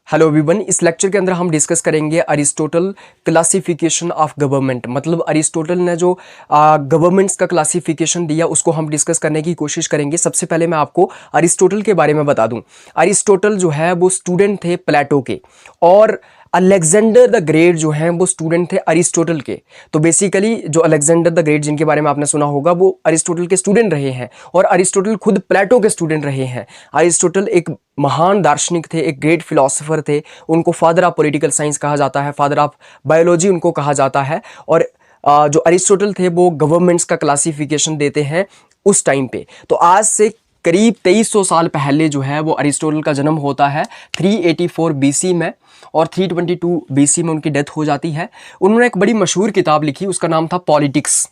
Hello everyone, इस lecture के अंदर हम डिस्कस करेंगे अरिस्टोटल क्लासिफिकेशन ऑफ गवर्नमेंट। मतलब अरिस्टोटल ने जो गवर्नमेंट्स का क्लासिफिकेशन दिया उसको हम डिस्कस करने की कोशिश करेंगे। सबसे पहले मैं आपको अरिस्टोटल के बारे में बता दूं। अरिस्टोटल जो है वो स्टूडेंट थे प्लेटो के, और अलेक्जेंडर द ग्रेट जो हैं वो स्टूडेंट थे अरिस्टोटल के। तो बेसिकली जो अलेक्जेंडर द ग्रेट जिनके बारे में आपने सुना होगा वो अरिस्टोटल के स्टूडेंट रहे हैं, और अरिस्टोटल खुद प्लेटो के स्टूडेंट रहे हैं। अरिस्टोटल एक महान दार्शनिक थे, एक ग्रेट फिलोसोफर थे। उनको फादर ऑफ पॉलिटिकल साइंस कहा जाता है, फादर ऑफ बायोलॉजी उनको कहा जाता है। और जो अरिस्टोटल थे वो गवर्नमेंट्स का क्लासिफिकेशन देते हैं उस टाइम पे। तो आज से करीब 2300 साल पहले जो है वो अरिस्टोटल का जन्म होता है 384 बीसी में, और 322 बीसी में उनकी डेथ हो जाती है। उन्होंने एक बड़ी मशहूर किताब लिखी, उसका नाम था पॉलिटिक्स।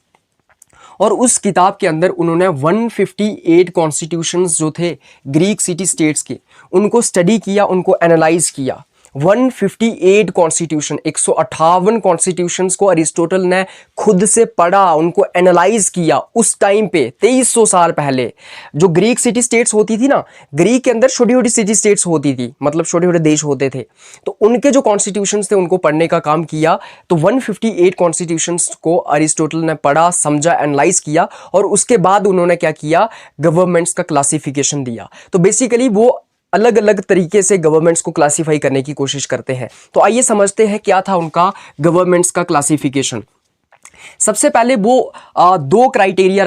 और उस किताब के अंदर उन्होंने 158 कॉन्स्टिट्यूशंस जो थे ग्रीक सिटी स्टेट्स के, उनको स्टडी किया, उनको एनालाइज किया। 158 कॉन्स्टिट्यूशन, 158 कॉन्स्टिट्यूशंस को अरिस्टोटल ने खुद से पढ़ा, उनको एनालाइज किया उस टाइम पे 2300 साल पहले। जो ग्रीक सिटी स्टेट्स होती थी ना, ग्रीक के अंदर छोटी छोटी सिटी स्टेट्स होती थी, मतलब छोटे छोटे देश होते थे। तो उनके जो कॉन्स्टिट्यूशंस थे उनको पढ़ने का काम किया। तो 158 कॉन्स्टिट्यूशंस को अरिस्टोटल ने पढ़ा, समझा, एनालाइज किया, और उसके बाद उन्होंने क्या किया, गवर्नमेंट्स का क्लासिफिकेशन दिया। तो बेसिकली वो अलग अलग तरीके से गवर्नमेंट्स को क्लासिफाई करने की कोशिश करते हैं। तो आइए समझते हैं क्या था उनका गवर्नमेंट्स का क्लासिफिकेशन। सबसे पहले वो दो क्राइटेरियाज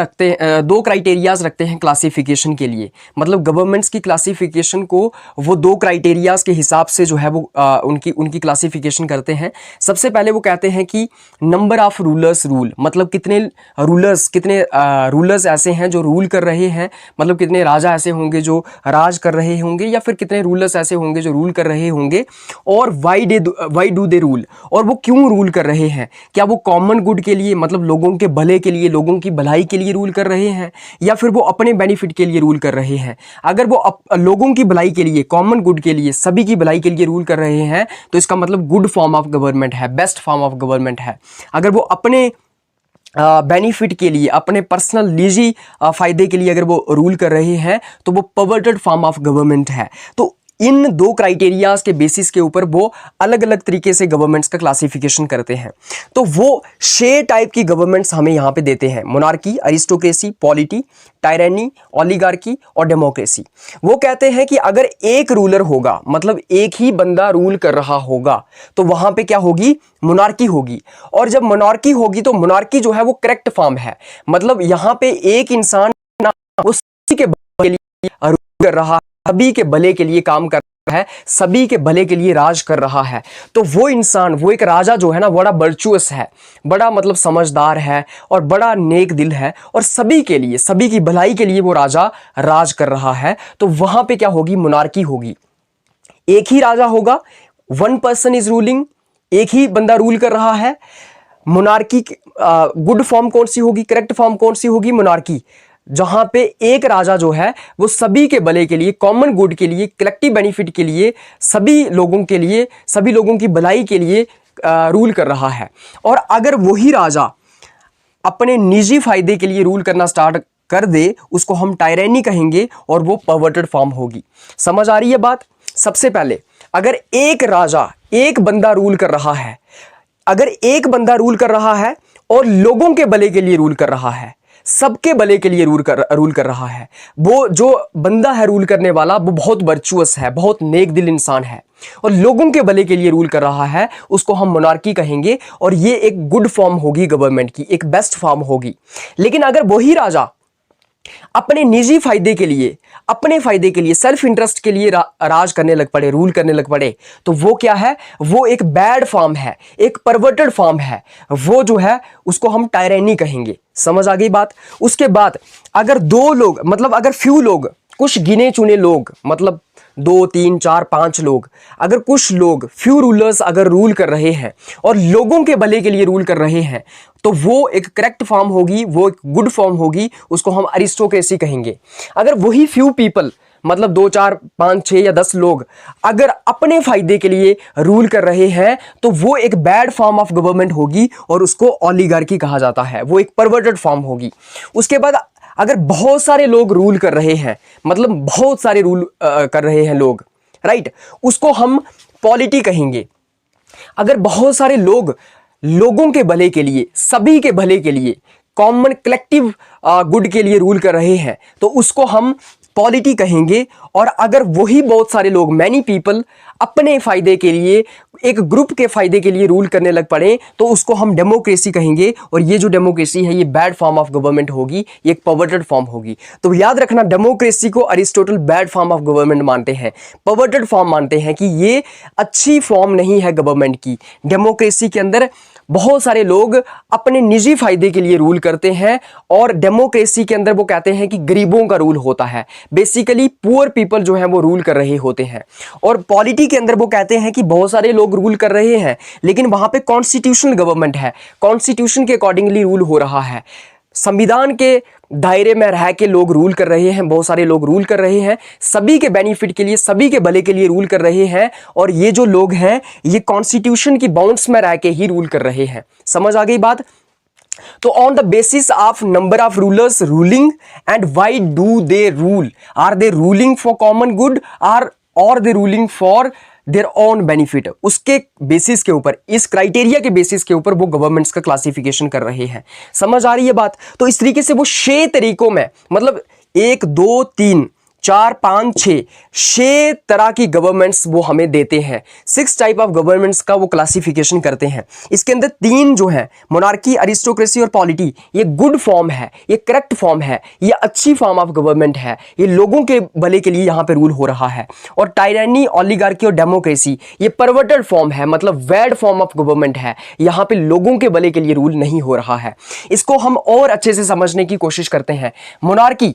रखते हैं क्लासिफिकेशन के लिए। मतलब गवर्नमेंट्स की क्लासिफिकेशन को वो दो क्राइटेरियाज के हिसाब से जो है वो उनकी क्लासिफिकेशन करते हैं। सबसे पहले वो कहते हैं कि नंबर ऑफ रूलर्स रूल, मतलब कितने रूलर्स ऐसे हैं जो रूल कर रहे हैं, मतलब कितने राजा ऐसे होंगे जो राज कर रहे होंगे, या फिर कितने रूलर्स ऐसे होंगे जो रूल कर रहे होंगे, और वाई डू दे रूल, और वो क्यों रूल कर रहे हैं। क्या वो कॉमन गुड के लिए, मतलब लोगों के भले के लिए, लोगों की भलाई के लिए रूल कर रहे हैं, या फिर वो अपने बेनिफिट के लिए रूल कर रहे हैं। अगर वो लोगों की भलाई के लिए, कॉमन गुड के लिए, सभी की भलाई के लिए रूल कर रहे हैं तो इसका मतलब गुड फॉर्म ऑफ गवर्नमेंट है, बेस्ट फॉर्म ऑफ गवर्नमेंट है। अगर वो अपने बेनिफिट के लिए, अपने पर्सनल निजी फायदे के लिए अगर वो रूल कर रहे हैं तो वो परवर्टेड फॉर्म ऑफ गवर्नमेंट है। तो इन दो क्राइटेरियाज के बेसिस के ऊपर वो अलग अलग तरीके से गवर्नमेंट्स का क्लासिफिकेशन करते हैं। तो वो 6 टाइप की गवर्नमेंट्स हमें यहाँ पे देते हैं: मोनार्की, अरिस्टोक्रेसी, पॉलिटी, टायरेनी, ओलिगार्की और डेमोक्रेसी। वो कहते हैं कि अगर एक रूलर होगा, मतलब एक ही बंदा रूल कर रहा होगा, तो वहां पे क्या होगी, मोनार्की होगी। और जब मोनार्की होगी तो मोनार्की जो है वो करेक्ट फॉर्म है, मतलब यहाँ पे एक इंसान उसी के भले के लिए रूल कर रहा है, सभी के भले के लिए काम कर रहा है, सभी के भले के लिए राज कर रहा है। तो वो इंसान, वो एक राजा जो है ना, बड़ा वर्चुअस है, बड़ा मतलब समझदार है, और बड़ा नेक दिल है, और सभी के लिए, सभी की भलाई के लिए वो राजा राज कर रहा है। तो वहां पे क्या होगी, मोनार्की होगी। एक ही राजा होगा, वन पर्सन इज रूलिंग, एक ही बंदा रूल कर रहा है। मोनार्की गुड फॉर्म कौन सी होगी, करेक्ट फॉर्म कौन सी होगी, मोनार्की, जहां पे एक राजा जो है वो सभी के भले के लिए, कॉमन गुड के लिए, कलेक्टिव बेनिफिट के लिए, सभी लोगों के लिए, सभी लोगों की भलाई के लिए रूल कर रहा है। और अगर वही राजा अपने निजी फायदे के लिए रूल करना स्टार्ट कर दे, उसको हम टायरेनी कहेंगे, और वो परवर्टेड फॉर्म होगी। समझ आ रही है बात। सबसे पहले अगर एक राजा, एक बंदा रूल कर रहा है, अगर एक बंदा रूल कर रहा है और लोगों के भले के लिए रूल कर रहा है, सबके भले के लिए रूल कर रहा है, वो जो बंदा है रूल करने वाला, वो बहुत वर्चुअस है, बहुत नेक दिल इंसान है, और लोगों के भले के लिए रूल कर रहा है, उसको हम मोनार्की कहेंगे। और ये एक गुड फॉर्म होगी गवर्नमेंट की, एक बेस्ट फॉर्म होगी। लेकिन अगर वही राजा अपने निजी फायदे के लिए, अपने फायदे के लिए, सेल्फ इंटरेस्ट के लिए राज करने लग पड़े, रूल करने लग पड़े, तो वो क्या है, वो एक बैड फॉर्म है, एक परवर्टेड फॉर्म है। वो जो है उसको हम टायरेनी कहेंगे। समझ आ गई बात। उसके बाद अगर दो लोग, मतलब अगर फ्यू लोग, कुछ गिने चुने लोग, मतलब 2, 3, 4, 5 लोग, अगर कुछ लोग, फ्यू रूलर्स अगर रूल कर रहे हैं और लोगों के भले के लिए रूल कर रहे हैं, तो वो एक करेक्ट फॉर्म होगी, वो एक गुड फॉर्म होगी, उसको हम अरिस्टोक्रेसी कहेंगे। अगर वही फ्यू पीपल, मतलब 2, 4, 5, 6 या 10 लोग अगर अपने फायदे के लिए रूल कर रहे हैं, तो वो एक बैड फॉर्म ऑफ गवर्नमेंट होगी, और उसको ओलिगार्की कहा जाता है, वो एक परवर्टेड फॉर्म होगी। उसके बाद अगर बहुत सारे लोग रूल कर रहे हैं, मतलब बहुत सारे रूल कर रहे हैं लोग, राइट, उसको हम पॉलिटी कहेंगे। अगर बहुत सारे लोग लोगों के भले के लिए, सभी के भले के लिए, कॉमन कलेक्टिव गुड के लिए रूल कर रहे हैं तो उसको हम पॉलिटी कहेंगे। और अगर वही बहुत सारे लोग, मैनी पीपल, अपने फायदे के लिए, एक ग्रुप के फायदे के लिए रूल करने लग पड़े तो उसको हम डेमोक्रेसी कहेंगे। और ये जो डेमोक्रेसी है ये बैड फॉर्म ऑफ गवर्नमेंट होगी, ये एक परवर्टेड फॉर्म होगी। तो याद रखना, डेमोक्रेसी को Aristotle bad form of government मानते हैं, परवर्टेड फॉर्म मानते हैं कि ये अच्छी फॉर्म नहीं है गवर्नमेंट की। डेमोक्रेसी के अंदर बहुत सारे लोग अपने निजी फायदे के लिए रूल करते हैं और डेमोक्रेसी के अंदर वो कहते हैं कि गरीबों का रूल होता है, बेसिकली पुअर पीपल जो है वो रूल कर रहे होते हैं। और पॉलिटी के अंदर वो कहते हैं कि बहुत सारे लोग रूल कर रहे हैं लेकिन वहां पे कॉन्स्टिट्यूशनल गवर्नमेंट है, कॉन्स्टिट्यूशन के अकॉर्डिंगली रूल हो रहा है, संविधान के दायरे में रह के लोग रूल कर रहे हैं, बहुत सारे लोग रूल कर रहे हैं, सभी के बेनिफिट के लिए, सभी के भले के लिए रूल कर रहे हैं। और ये जो लोग हैं ये कॉन्स्टिट्यूशन की बाउंड्स में रह के ही रूल कर रहे हैं। समझ आ गई बात? तो on the basis of number of rulers ruling and why do they rule, are they ruling for common good और they ruling for their own benefit, उसके बेसिस के ऊपर, इस क्राइटेरिया के बेसिस के ऊपर वो गवर्नमेंट्स का क्लासिफिकेशन कर रहे हैं। समझ आ रही है बात? तो इस तरीके से वो 6 तरीकों में, मतलब 1 2 3 4 5 6 तरह की गवर्नमेंट्स वो हमें देते हैं। 6 टाइप ऑफ गवर्नमेंट्स का वो क्लासिफिकेशन करते हैं। इसके अंदर 3 जो है, मोनार्की, अरिस्टोक्रेसी और पॉलिटी, ये गुड फॉर्म है, ये करेक्ट फॉर्म है, ये अच्छी फॉर्म ऑफ गवर्नमेंट है, ये लोगों के भले के लिए यहाँ पे रूल हो रहा है। और टायरनी, ओलिगार्की और डेमोक्रेसी ये परवर्टेड फॉर्म है, मतलब बैड फॉर्म ऑफ गवर्नमेंट है, यहाँ पे लोगों के भले के लिए रूल नहीं हो रहा है। इसको हम और अच्छे से समझने की कोशिश करते हैं। मोनार्की,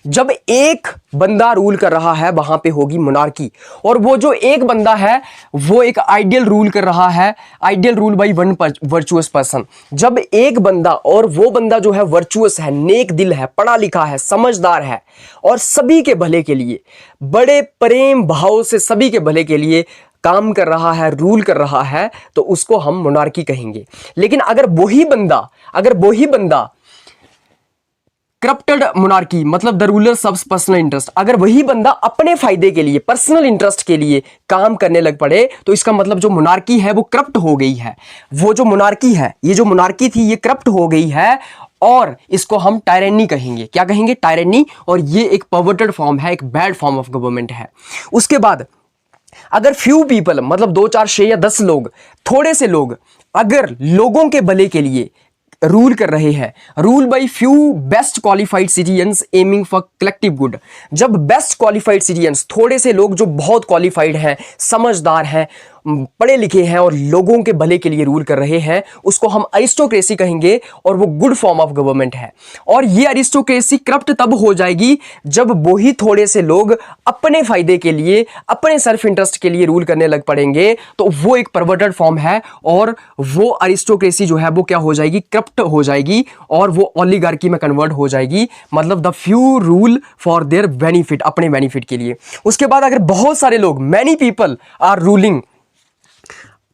जब एक बंदा रूल कर रहा है वहां पे होगी मोनार्की। और वो जो एक बंदा है वो एक आइडियल रूल कर रहा है, ideal rule by one virtuous person. जब एक बंदा, और वो बंदा जो है वर्चुअस है, नेक दिल है, पढ़ा लिखा है, समझदार है और सभी के भले के लिए, बड़े प्रेम भाव से सभी के भले के लिए काम कर रहा है, रूल कर रहा है, तो उसको हम मोनार्की कहेंगे। लेकिन अगर वही बंदा करप्टेड मोनार्की, मतलब the ruler serves personal interest, अगर वही बंदा अपने फायदे के लिए, पर्सनल इंटरेस्ट के लिए काम करने लग पड़े तो इसका मतलब जो मोनार्की है वो करप्ट हो गई है। वो जो मोनार्की है, ये जो मोनार्की थी ये करप्ट हो गई है और इसको हम टायरेनी कहेंगे। क्या कहेंगे? टायरेनी। और ये एक परवर्टेड फॉर्म है, एक बैड फॉर्म ऑफ गवर्नमेंट है। उसके बाद अगर फ्यू पीपल, मतलब 2 4 6 या 10 लोग, थोड़े से लोग अगर लोगों के भले के लिए रूल कर रहे हैं, rule by few best qualified citizens aiming for collective good, जब बेस्ट क्वालिफाइड सिटीजन्स, थोड़े से लोग जो बहुत क्वालिफाइड हैं, समझदार हैं, पढ़े लिखे हैं और लोगों के भले के लिए रूल कर रहे हैं, उसको हम अरिस्टोक्रेसी कहेंगे और वो गुड फॉर्म ऑफ गवर्नमेंट है। और ये अरिस्टोक्रेसी करप्ट तब हो जाएगी जब वही थोड़े से लोग अपने फायदे के लिए, अपने सेल्फ इंटरेस्ट के लिए रूल करने लग पड़ेंगे, तो वो एक परवर्टेड फॉर्म है और वो अरिस्टोक्रेसी जो है वो क्या हो जाएगी? करप्ट हो जाएगी और वो ओलिगार्की में कन्वर्ट हो जाएगी, मतलब the few rule for their benefit, अपने बेनिफिट के लिए। उसके बाद अगर बहुत सारे लोग, मैनी पीपल आर रूलिंग,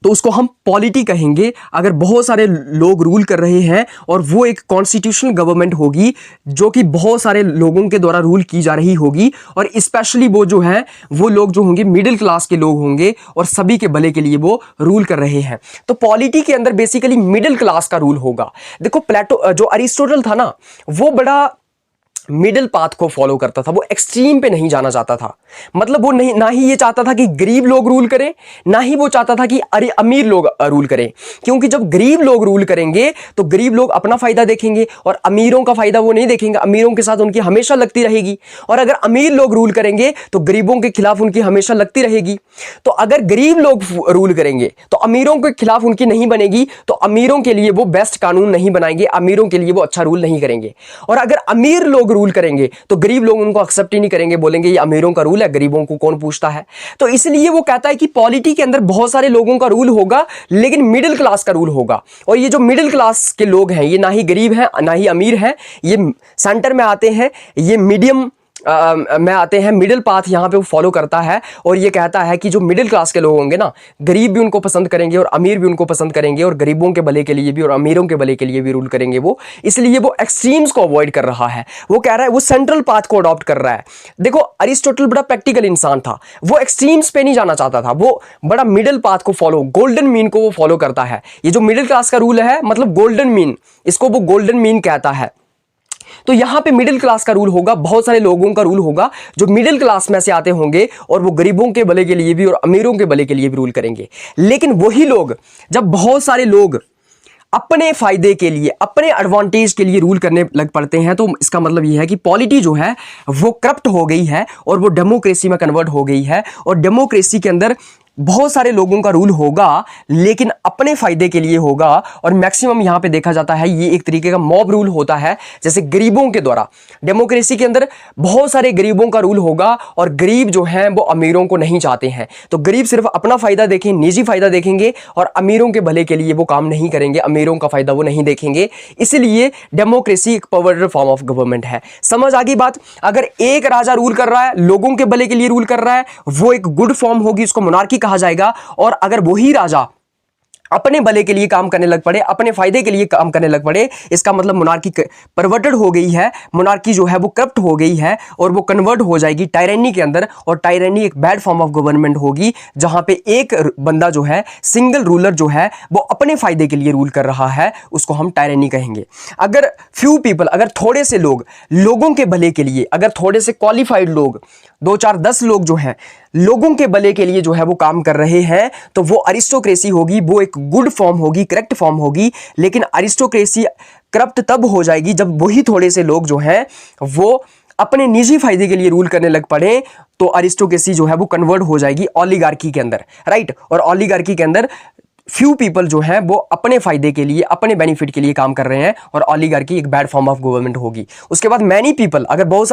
तो उसको हम पॉलिटी कहेंगे। अगर बहुत सारे लोग रूल कर रहे हैं और वो एक कॉन्स्टिट्यूशनल गवर्नमेंट होगी जो कि बहुत सारे लोगों के द्वारा रूल की जा रही होगी और स्पेशली वो जो है वो लोग जो होंगे मिडिल क्लास के लोग होंगे और सभी के भले के लिए वो रूल कर रहे हैं। तो पॉलिटी के अंदर बेसिकली मिडिल क्लास का रूल होगा। देखो प्लेटो, जो अरिस्टोटल था ना, वो बड़ा मिडिल पाथ को फॉलो करता था, वो एक्सट्रीम पे नहीं जाना चाहता था। मतलब वो नहीं, ना ही ये चाहता था कि गरीब लोग रूल करें, ना ही वो चाहता था कि अरे अमीर लोग रूल करें, क्योंकि जब गरीब लोग रूल करेंगे तो गरीब लोग अपना फायदा देखेंगे और अमीरों का फायदा वो नहीं देखेंगे, अमीरों के साथ उनकी हमेशा लगती रहेगी। और अगर अमीर लोग रूल करेंगे तो गरीबों के खिलाफ उनकी हमेशा लगती रहेगी। तो अगर गरीब लोग रूल करेंगे तो अमीरों के खिलाफ उनकी नहीं बनेगी, तो अमीरों के लिए वो बेस्ट कानून नहीं बनाएंगे, अमीरों के लिए वो अच्छा रूल नहीं करेंगे। और अगर अमीर लोग रूल करेंगे तो गरीब लोग उनको एक्सेप्ट ही नहीं करेंगे, बोलेंगे ये अमीरों का रूल है, गरीबों को कौन पूछता है। तो इसलिए वो कहता है कि पॉलिटी के अंदर बहुत सारे लोगों का रूल होगा लेकिन मिडिल क्लास का रूल होगा। और ये जो मिडिल क्लास के लोग हैं ये ना ही गरीब हैं ना ही अमीर हैं, ये सेंटर में आते हैं, ये मीडियम में आते हैं, मिडिल पाथ यहाँ पे वो फॉलो करता है और ये कहता है कि जो मिडिल क्लास के लोग होंगे ना, गरीब भी उनको पसंद करेंगे और अमीर भी उनको पसंद करेंगे, और गरीबों के भले के लिए भी और अमीरों के भले के लिए भी रूल करेंगे वो। इसलिए वो एक्सट्रीम्स को अवॉइड कर रहा है, वो कह रहा है वो सेंट्रल पाथ को अडॉप्ट कर रहा है। देखो अरिस्टोटल बड़ा प्रैक्टिकल इंसान था, वो एक्सट्रीम्स पे नहीं जाना चाहता था, वो बड़ा मिडिल पाथ को फॉलो, गोल्डन मीन को वो फॉलो करता है। ये जो मिडिल क्लास का रूल है मतलब गोल्डन मीन, इसको वो गोल्डन मीन कहता है। तो यहां पे मिडिल क्लास का रूल होगा, बहुत सारे लोगों का रूल होगा जो मिडिल क्लास में से आते होंगे, और वो गरीबों के भले के लिए भी और अमीरों के भले के लिए भी रूल करेंगे। लेकिन वही लोग, जब बहुत सारे लोग अपने फायदे के लिए, अपने एडवांटेज के लिए रूल करने लग पड़ते हैं, तो इसका मतलब यह है कि पॉलिटी जो है वो करप्ट हो गई है और वो डेमोक्रेसी में कन्वर्ट हो गई है। और डेमोक्रेसी के अंदर बहुत सारे लोगों का रूल होगा लेकिन अपने फायदे के लिए होगा, और मैक्सिमम यहां पे देखा जाता है ये एक तरीके का मॉब रूल होता है, जैसे गरीबों के द्वारा। डेमोक्रेसी के अंदर बहुत सारे गरीबों का रूल होगा और गरीब जो हैं वो अमीरों को नहीं चाहते हैं, तो गरीब सिर्फ अपना फायदा देखें, निजी फायदा देखेंगे और अमीरों के भले के लिए वो काम नहीं करेंगे, अमीरों का फायदा वो नहीं देखेंगे। इसलिए डेमोक्रेसी एक पावरफुल फॉर्म ऑफ गवर्नमेंट है। समझ आ गई बात? अगर एक राजा रूल कर रहा है, लोगों के भले के लिए रूल कर रहा है, वो एक गुड फॉर्म होगी, उसको मोनार्की कहा जाएगा। और अगर वही राजा अपने भले के लिए काम करने लग पड़े, अपने फायदे के लिए काम करने लग पड़े, इसका मतलब मोनार्की परवर्टेड हो गई है, मोनार्की जो है वो करप्ट हो गई है और वो कन्वर्ट हो जाएगी टायरेनी के अंदर। और टायरेनी एक बैड फॉर्म ऑफ गवर्नमेंट होगी जहां पे एक बंदा जो है, सिंगल रूलर जो है, वो अपने फायदे के लिए रूल कर रहा है, उसको हम टायरेनी कहेंगे। अगर फ्यू पीपल, अगर थोड़े से लोग लोगों के भले के लिए, अगर थोड़े से क्वालिफाइड लोग, 2 4 10 लोग जो हैं लोगों के भले के लिए जो है वो काम कर रहे हैं, तो वो अरिस्टोक्रेसी होगी, वो एक गुड फॉर्म होगी, करेक्ट फॉर्म होगी। लेकिन अरिस्टोक्रेसी करप्ट तब हो जाएगी जब वही थोड़े से लोग जो हैं वो अपने निजी फायदे के लिए रूल करने लग पड़े, तो अरिस्टोक्रेसी जो है वो कन्वर्ट हो जाएगी ओलिगार्की के अंदर, राइट। और ओलिगार्की के अंदर फ्यू पीपल जो हैं वो अपने फायदे के लिए, अपने बेनिफिट के लिए काम कर रहे हैं, और ओलिगार्की एक बैड फॉर्म ऑफ गवर्नमेंट होगी। उसके बाद मैनी पीपल, अगर बहुत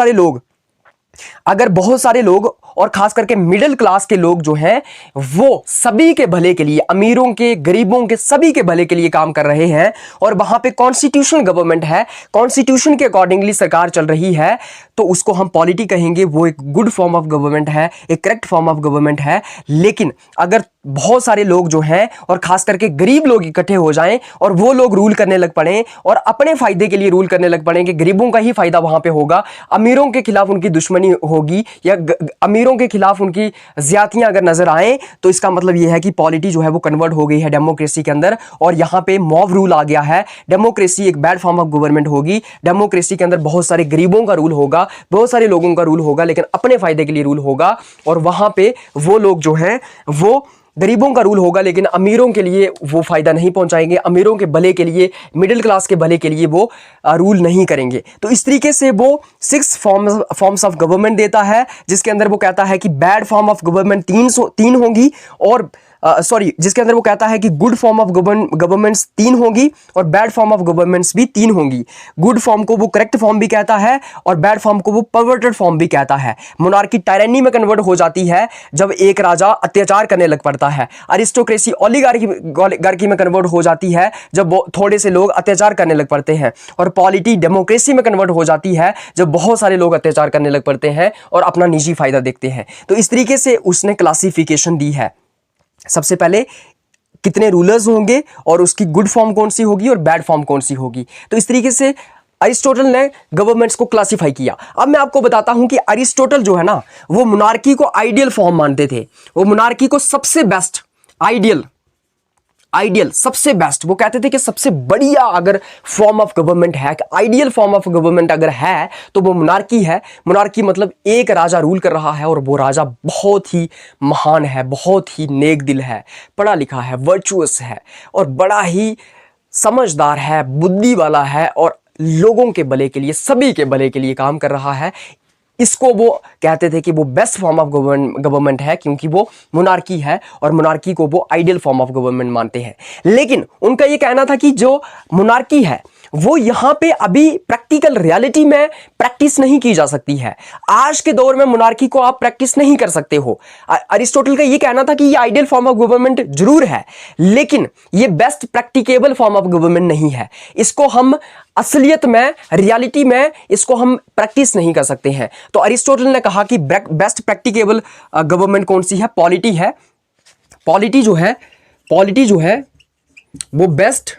सारे लोग और खास करके मिडिल क्लास के लोग जो हैं वो सभी के भले के लिए, अमीरों के, गरीबों के, सभी के भले के लिए काम कर रहे हैं, और वहां पे कॉन्स्टिट्यूशनल गवर्नमेंट है, कॉन्स्टिट्यूशन के अकॉर्डिंगली सरकार चल रही है, तो उसको हम पॉलिटी कहेंगे। वो एक गुड फॉर्म ऑफ गवर्नमेंट है, एक करेक्ट फॉर्म ऑफ गवर्नमेंट है। लेकिन अगर बहुत सारे लोग जो हैं और खास करके गरीब लोग इकट्ठे हो जाएं और वो लोग रूल करने लग पड़े और अपने फायदे के लिए रूल करने लग पड़े कि गरीबों का ही फायदा वहां पे होगा, अमीरों के खिलाफ उनकी दुश्मनी होगी या अमीरों के खिलाफ उनकी ज्यादतियां अगर नजर आए, तो इसका मतलब यह है कि पॉलिटी जो है वो कन्वर्ट हो गई है डेमोक्रेसी के अंदर, और यहां पे मॉब रूल आ गया है। डेमोक्रेसी एक बैड फॉर्म ऑफ गवर्नमेंट होगी। डेमोक्रेसी के अंदर बहुत सारे गरीबों का रूल होगा, बहुत सारे लोगों का रूल होगा, लेकिन अपने फायदे के लिए रूल होगा, और वहां पे वो लोग जो हैं वो गरीबों का रूल होगा लेकिन अमीरों के लिए वो फायदा नहीं पहुंचाएंगे, अमीरों के भले के लिए, मिडिल क्लास के भले के लिए वो रूल नहीं करेंगे। तो इस तरीके से वो 6 फॉर्म्स ऑफ गवर्नमेंट देता है, जिसके अंदर वो कहता है कि बैड फॉर्म ऑफ गवर्नमेंट 3 होंगी, और जिसके अंदर वो कहता है कि गुड फॉर्म ऑफ गवर्नमेंट्स 3 होगी और बैड फॉर्म ऑफ गवर्नमेंट्स भी 3 होंगी। गुड फॉर्म को वो करेक्ट फॉर्म भी कहता है और बैड फॉर्म को वो परवर्टेड फॉर्म भी कहता है। मोनार्की टायरेनी में कन्वर्ट हो जाती है जब एक राजा अत्याचार करने लग पड़ता है। अरिस्टोक्रेसी ओलिगार्की में कन्वर्ट हो जाती है जब थोड़े से लोग अत्याचार करने लग पड़ते हैं, और पॉलिटी डेमोक्रेसी में कन्वर्ट हो जाती है जब बहुत सारे लोग अत्याचार करने लग पड़ते हैं और अपना निजी फायदा देखते हैं। तो इस तरीके से उसने क्लासिफिकेशन दी है। सबसे पहले कितने रूलर्स होंगे और उसकी गुड फॉर्म कौन सी होगी और बैड फॉर्म कौन सी होगी। तो इस तरीके से अरिस्टोटल ने गवर्नमेंट्स को क्लासिफाई किया। अब मैं आपको बताता हूं कि अरिस्टोटल जो है ना, वो मोनार्की को आइडियल फॉर्म मानते थे। वो मोनार्की को सबसे बेस्ट, आइडियल सबसे बेस्ट, वो कहते थे कि सबसे बढ़िया अगर फॉर्म ऑफ गवर्नमेंट है, आइडियल फॉर्म ऑफ गवर्नमेंट अगर है तो वो मोनार्की है। मोनार्की मतलब एक राजा रूल कर रहा है और वो राजा बहुत ही महान है, बहुत ही नेक दिल है, पढ़ा लिखा है, वर्चुअस है और बड़ा ही समझदार है, बुद्धि वाला है और लोगों के भले के लिए, सभी के भले के लिए काम कर रहा है। इसको वो कहते थे कि वो बेस्ट फॉर्म ऑफ गवर्नमेंट है, क्योंकि वो मोनार्की है और मोनार्की को वो आइडियल फॉर्म ऑफ गवर्नमेंट मानते हैं। लेकिन उनका ये कहना था कि जो मोनार्की है वो यहाँ पे अभी प्रैक्टिकल रियलिटी में प्रैक्टिस नहीं की जा सकती है। आज के दौर में मोनार्की को आप प्रैक्टिस नहीं कर सकते हो। अरिस्टोटल का ये कहना था कि ये आइडियल फॉर्म ऑफ गवर्नमेंट जरूर है, लेकिन ये best practicable form of government नहीं है। इसको हम असलियत में, रियलिटी में इसको हम प्रैक्टिस नहीं कर सकते हैं। तो अरिस्टोटल ने कहा कि बेस्ट प्रैक्टिकेबल गवर्नमेंट कौन सी है? पॉलिटी है। पॉलिटी जो है वो बेस्ट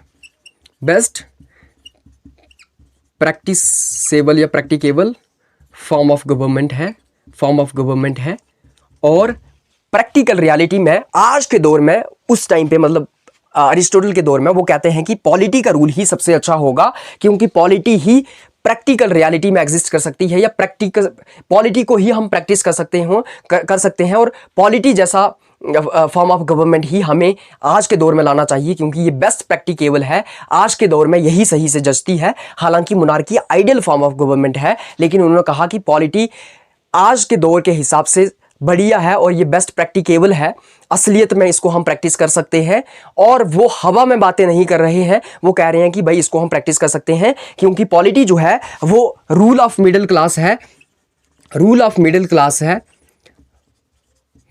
प्रैक्टिसेबल या प्रैक्टिकेबल फॉर्म ऑफ गवर्नमेंट है। और प्रैक्टिकल रियलिटी में आज के दौर में, उस टाइम पे मतलब अरिस्टोटल के दौर में, वो कहते हैं कि पॉलिटी का रूल ही सबसे अच्छा होगा, क्योंकि पॉलिटी ही प्रैक्टिकल रियलिटी में एग्जिस्ट कर सकती है, या प्रैक्टिकल पॉलिटी को ही हम प्रैक्टिस कर सकते हैं। और पॉलिटी जैसा फॉर्म ऑफ गवर्नमेंट ही हमें आज के दौर में लाना चाहिए, क्योंकि ये बेस्ट प्रैक्टिकेबल है। आज के दौर में यही सही से जचती है। हालांकि monarchy ideal form of government है, लेकिन उन्होंने कहा कि पॉलिटी आज के दौर के हिसाब से बढ़िया है और ये बेस्ट प्रैक्टिकेबल है। असलियत में इसको हम प्रैक्टिस कर सकते हैं। और वो हवा में बातें नहीं कर रहे हैं, वो कह रहे हैं कि भाई इसको हम प्रैक्टिस कर सकते हैं, क्योंकि पॉलिटी जो है वो रूल ऑफ मिडिल क्लास है।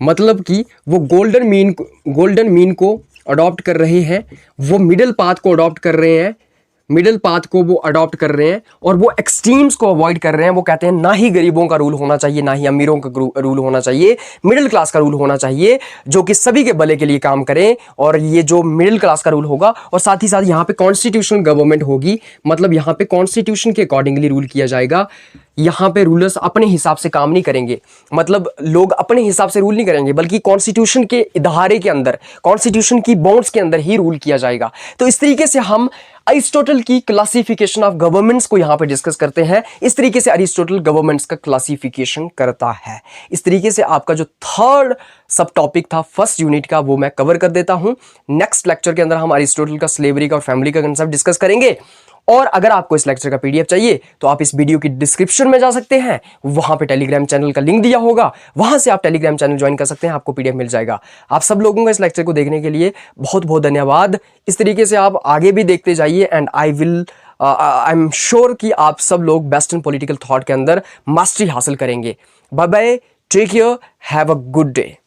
मतलब कि वो गोल्डन मीन को अडॉप्ट कर रहे हैं, वो मिडिल पाथ को अडॉप्ट कर रहे हैं, और वो एक्सट्रीम्स को अवॉइड कर रहे हैं। वो कहते हैं ना ही गरीबों का रूल होना चाहिए, ना ही अमीरों का रूल होना चाहिए, मिडिल क्लास का रूल होना चाहिए, जो कि सभी के भले के लिए काम करें। और ये जो मिडिल क्लास का रूल होगा, और साथ ही साथ यहाँ पे कॉन्स्टिट्यूशनल गवर्नमेंट होगी, मतलब यहाँ पे कॉन्स्टिट्यूशन के अकॉर्डिंगली रूल किया जाएगा। यहाँ पे रूलर्स अपने हिसाब से काम नहीं करेंगे, मतलब लोग अपने हिसाब से रूल नहीं करेंगे, बल्कि कॉन्स्टिट्यूशन के इधारे के अंदर, कॉन्स्टिट्यूशन की बाउंड्स के अंदर ही रूल किया जाएगा। तो इस तरीके से हम अरिस्टोटल की क्लासिफिकेशन ऑफ गवर्नमेंट्स को यहाँ पे डिस्कस करते हैं। इस तरीके से अरिस्टोटल गवर्नमेंट्स का क्लासिफिकेशन करता है। इस तरीके से आपका जो थर्ड सब टॉपिक था फर्स्ट यूनिट का, वो मैं कवर कर देता हूँ। नेक्स्ट लेक्चर के अंदर हम अरिस्टोटल का स्लेवरी का और फैमिली का कंसेप्ट डिस्कस करेंगे। और अगर आपको इस लेक्चर का पीडीएफ चाहिए तो आप इस वीडियो की डिस्क्रिप्शन में जा सकते हैं, वहां पे टेलीग्राम चैनल का लिंक दिया होगा, वहां से आप टेलीग्राम चैनल ज्वाइन कर सकते हैं, आपको पीडीएफ मिल जाएगा। आप सब लोगों का इस लेक्चर को देखने के लिए बहुत बहुत धन्यवाद। इस तरीके से आप आगे भी देखते जाइए, एंड आई एम श्योर कि आप सब लोग बेस्ट इन पॉलिटिकल थॉट के अंदर मास्टरी हासिल करेंगे। Bye bye, take care, have a good day.